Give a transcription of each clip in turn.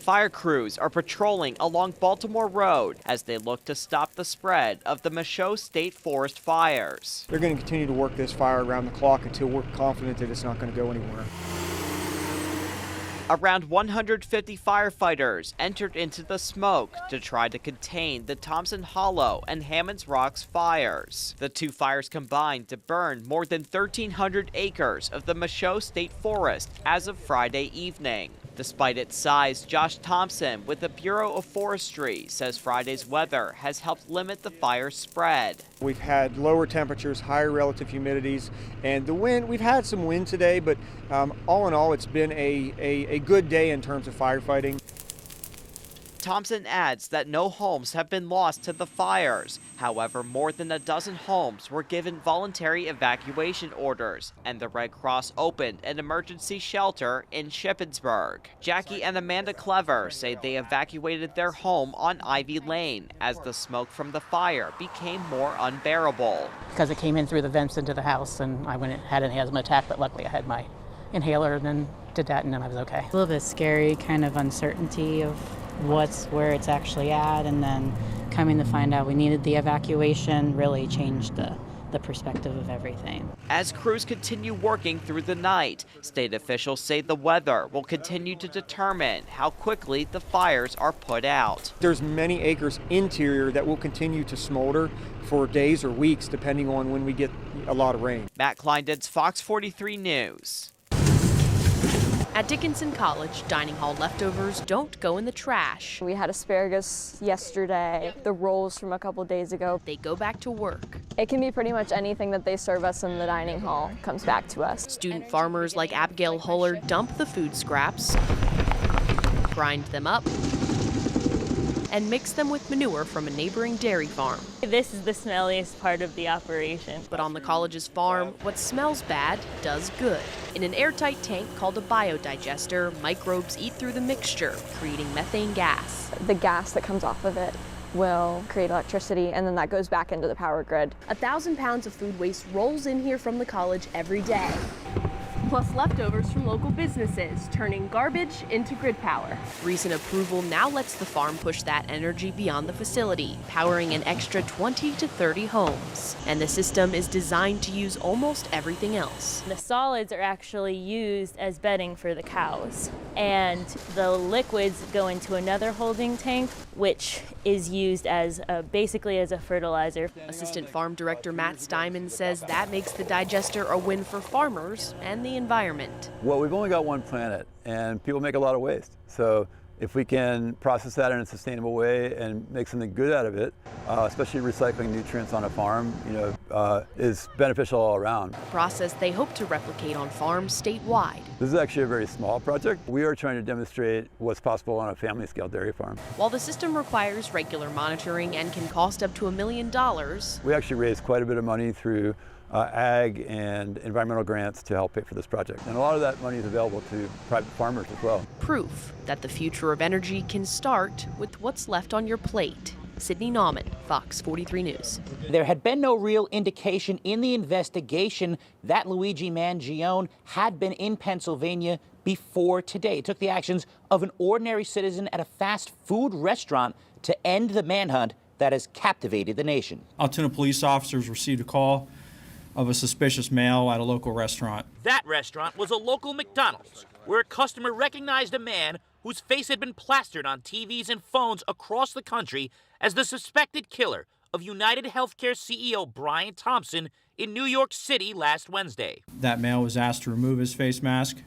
fire crews are patrolling along Baltimore Road as they look to stop the spread of the Michaud State Forest fires. They're going to continue to work this fire around the clock until we're confident that it's not going to go anywhere. Around 150 firefighters entered into the smoke to try to contain the Thompson Hollow and Hammond's Rocks fires. The two fires combined to burn more than 1,300 acres of the Michaud State Forest as of Friday evening. Despite its size, Josh Thompson with the Bureau of Forestry says Friday's weather has helped limit the fire's spread. We've had lower temperatures, higher relative humidities, and the wind, we've had some wind today, but all in all, it's been a good day in terms of firefighting. Thompson adds that no homes have been lost to the fires. However, more than a dozen homes were given voluntary evacuation orders, and the Red Cross opened an emergency shelter in Shippensburg. Jackie and Amanda Clever say they evacuated their home on Ivy Lane as the smoke from the fire became more unbearable. Because it came in through the vents into the house, and I went and had an asthma attack, but luckily I had my inhaler and then did that, and then I was okay. A little bit scary, kind of uncertainty of where it's actually at, and then coming to find out we needed the evacuation really changed the perspective of everything. As crews continue working through the night, state officials say the weather will continue to determine how quickly the fires are put out. There's many acres interior that will continue to smolder for days or weeks depending on when we get a lot of rain. Matt Kleindienst, Fox 43 News. At Dickinson College, dining hall leftovers don't go in the trash. We had asparagus yesterday, the rolls from a couple days ago. They go back to work. It can be pretty much anything that they serve us in the dining hall comes back to us. Student farmers like Abigail Huller dump the food scraps, grind them up, and mix them with manure from a neighboring dairy farm. This is the smelliest part of the operation. But on the college's farm, what smells bad does good. In an airtight tank called a biodigester, microbes eat through the mixture, creating methane gas. The gas that comes off of it will create electricity, and then that goes back into the power grid. 1,000 pounds of food waste rolls in here from the college every day. Plus leftovers from local businesses, turning garbage into grid power. Recent approval now lets the farm push that energy beyond the facility, powering an extra 20 to 30 homes. And the system is designed to use almost everything else. The solids are actually used as bedding for the cows, and the liquids go into another holding tank, which is used as basically as a fertilizer. Assistant Farm Director Matt Steinman says that makes the digester a win for farmers and the environment. Well, we've only got one planet, and people make a lot of waste. So if we can process that in a sustainable way and make something good out of it, especially recycling nutrients on a farm, is beneficial all around. A process they hope to replicate on farms statewide. This is actually a very small project. We are trying to demonstrate what's possible on a family-scale dairy farm. While the system requires regular monitoring and can cost up to $1 million, we actually raised quite a bit of money through ag and environmental grants to help pay for this project. And a lot of that money is available to private farmers as well. Proof that the future of energy can start with what's left on your plate. Sydney Nauman, Fox 43 News. There had been no real indication in the investigation that Luigi Mangione had been in Pennsylvania before today. It took the actions of an ordinary citizen at a fast food restaurant to end the manhunt that has captivated the nation. Altoona police officers received a call of a suspicious male at a local restaurant. That restaurant was a local McDonald's, where a customer recognized a man whose face had been plastered on TVs and phones across the country as the suspected killer of United Healthcare CEO Brian Thompson in New York City last Wednesday. That male was asked to remove his face mask,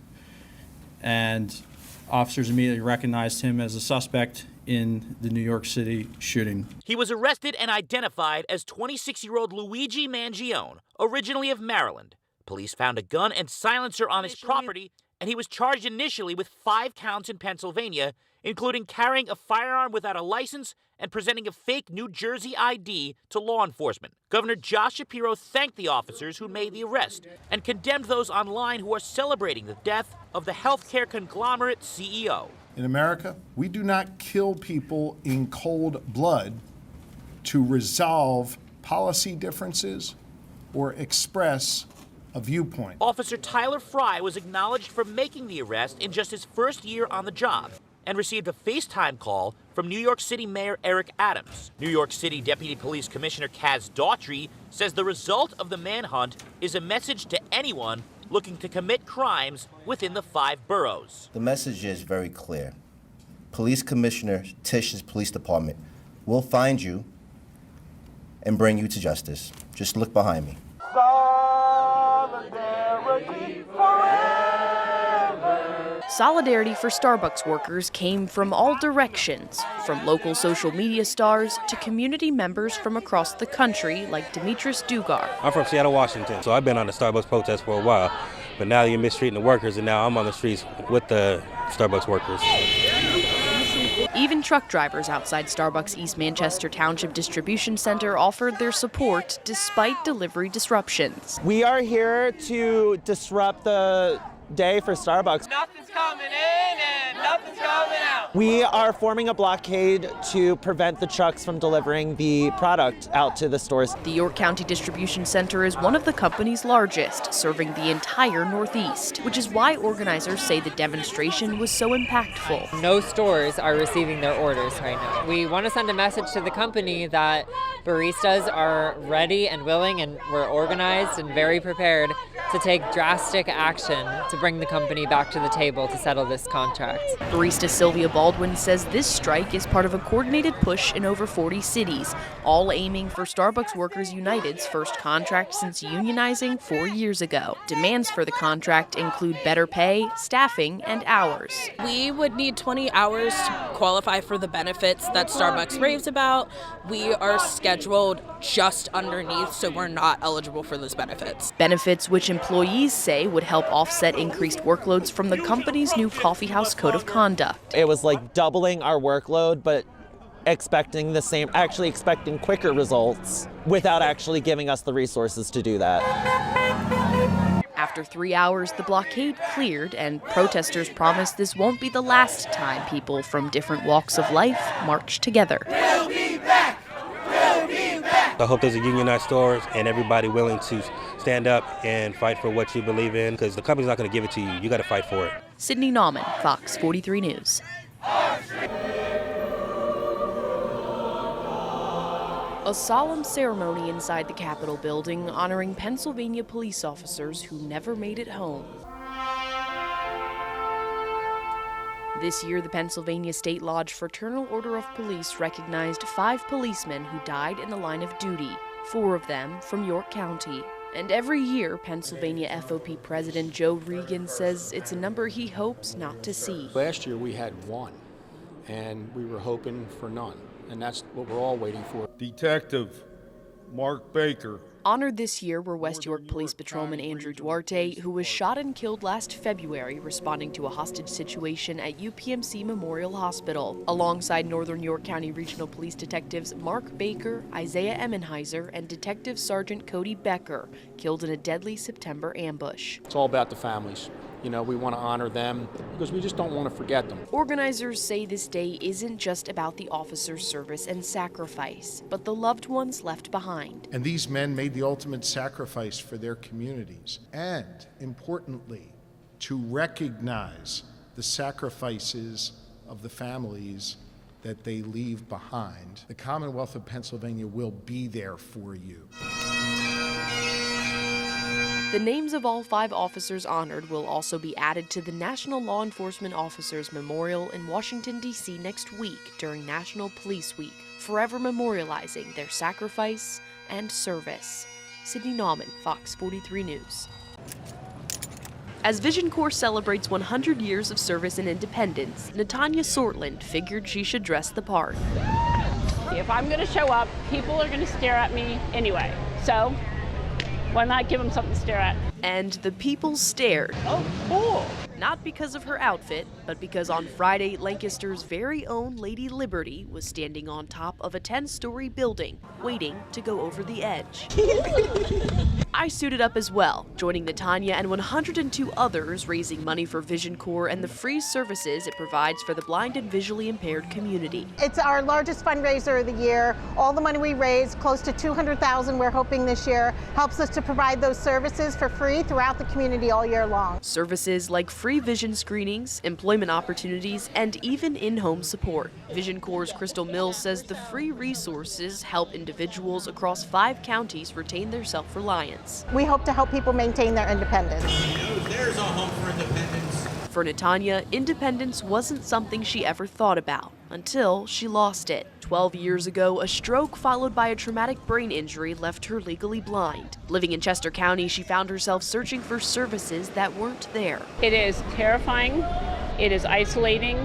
and officers immediately recognized him as a suspect in the New York City shooting. He was arrested and identified as 26-year-old Luigi Mangione, originally of Maryland. Police found a gun and silencer on his property, and he was charged initially with 5 counts in Pennsylvania, including carrying a firearm without a license and presenting a fake New Jersey ID to law enforcement. Governor Josh Shapiro thanked the officers who made the arrest and condemned those online who are celebrating the death of the healthcare conglomerate CEO. In America, we do not kill people in cold blood to resolve policy differences or express a viewpoint. Officer Tyler Fry was acknowledged for making the arrest in just his first year on the job. and received a FaceTime call from New York City Mayor Eric Adams. New York City Deputy Police Commissioner Kaz Daughtry says the result of the manhunt is a message to anyone looking to commit crimes within the 5 boroughs. The message is very clear. Police Commissioner Tish's police department will find you and bring you to justice. Just look behind me. Solidarity for Starbucks workers came from all directions, from local social media stars to community members from across the country like Demetris Dugar. I'm from Seattle, Washington, so I've been on the Starbucks protest for a while, but now you're mistreating the workers, and now I'm on the streets with the Starbucks workers. Even truck drivers outside Starbucks East Manchester Township Distribution Center offered their support despite delivery disruptions. We are here to disrupt the day for Starbucks. Nothing's coming in and nothing's coming out. We are forming a blockade to prevent the trucks from delivering the product out to the stores. The York County Distribution Center is one of the company's largest, serving the entire Northeast, which is why organizers say the demonstration was so impactful. No stores are receiving their orders right now. We want to send a message to the company that baristas are ready and willing, and we're organized and very prepared to take drastic action to bring the company back to the table to settle this contract. Barista Sylvia Baldwin says this strike is part of a coordinated push in over 40 cities, all aiming for Starbucks Workers United's first contract since unionizing 4 years ago. Demands for the contract include better pay, staffing, and hours. We would need 20 hours to qualify for the benefits that Starbucks raves about. We are scheduled just underneath, so we're not eligible for those benefits. Benefits which employees say would help offset increased workloads from the company's new coffeehouse code of conduct. It was like doubling our workload, but expecting the same, actually expecting quicker results without actually giving us the resources to do that. After 3 hours, the blockade cleared, and protesters promise this won't be the last time people from different walks of life march together. We'll be back! We'll be back! I hope there's a unionized stores and everybody willing to stand up and fight for what you believe in, because the company's not going to give it to you. You got to fight for it. Sydney Nauman, Fox 43 News. A solemn ceremony inside the Capitol building honoring Pennsylvania police officers who never made it home. This year, the Pennsylvania State Lodge Fraternal Order of Police recognized 5 policemen who died in the line of duty, 4 of them from York County. And every year, Pennsylvania FOP President Joe Regan says it's a number he hopes not to see. Last year we had 1, and we were hoping for none, and that's what we're all waiting for. Detective Mark Baker. Honored this year were West York Police Patrolman Andrew Duarte, who was shot and killed last February responding to a hostage situation at UPMC Memorial Hospital, alongside Northern York County Regional Police Detectives Mark Baker, Isaiah Emmenheiser, and Detective Sergeant Cody Becker, killed in a deadly September ambush. It's all about the families. You know, we want to honor them because we just don't want to forget them. Organizers say this day isn't just about the officers' service and sacrifice, but the loved ones left behind. And these men made the ultimate sacrifice for their communities. And, importantly, to recognize the sacrifices of the families that they leave behind. The Commonwealth of Pennsylvania will be there for you. The names of all 5 officers honored will also be added to the National Law Enforcement Officers Memorial in Washington, D.C. next week during National Police Week, forever memorializing their sacrifice and service. Sydney Nauman, Fox 43 News. As Vision Corps celebrates 100 years of service and independence, Natanya Sortland figured she should dress the part. If I'm going to show up, people are going to stare at me anyway. So why not give them something to stare at? And the people stared. Oh, cool. Not because of her outfit, but because on Friday, Lancaster's very own Lady Liberty was standing on top of a 10-story building, waiting to go over the edge. I suited up as well, joining Natanya and 102 others raising money for Vision Corps and the free services it provides for the blind and visually impaired community. It's our largest fundraiser of the year. All the money we raise, close to $200,000 we're hoping this year, helps us to provide those services for free throughout the community all year long. Services like free free vision screenings, employment opportunities, and even in-home support. Vision Corps' Crystal Mills says the free resources help individuals across 5 counties retain their self-reliance. We hope to help people maintain their independence. There's a home for independence. For Natanya, independence wasn't something she ever thought about until she lost it. 12 years ago, a stroke followed by a traumatic brain injury left her legally blind. Living in Chester County, she found herself searching for services that weren't there. It is terrifying, it is isolating,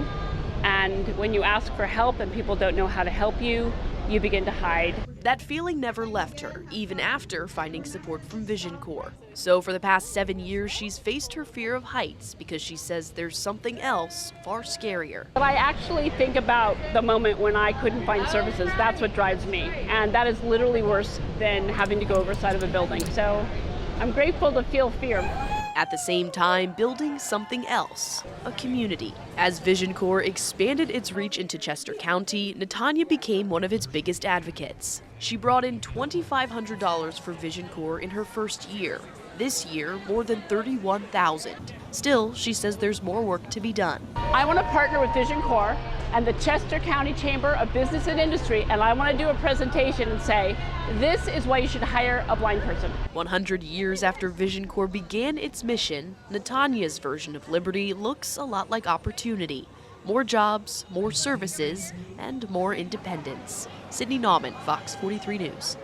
and when you ask for help and people don't know how to help you, you begin to hide. That feeling never left her, even after finding support from Vision Corps. So for the past 7 years, she's faced her fear of heights because she says there's something else far scarier. But I actually think about the moment when I couldn't find services. That's what drives me. And that is literally worse than having to go over the side of a building. So I'm grateful to feel fear. At the same time, building something else, a community. As Vision Corps expanded its reach into Chester County, Natanya became one of its biggest advocates. She brought in $2,500 for Vision Corps in her first year. This year, more than $31,000. Still, she says there's more work to be done. I want to partner with Vision Corps and the Chester County Chamber of Business and Industry, and I want to do a presentation and say, this is why you should hire a blind person. 100 years after Vision Corps began its mission, Natanya's version of liberty looks a lot like opportunity. More jobs, more services, and more independence. Sydney Nauman, Fox 43 News.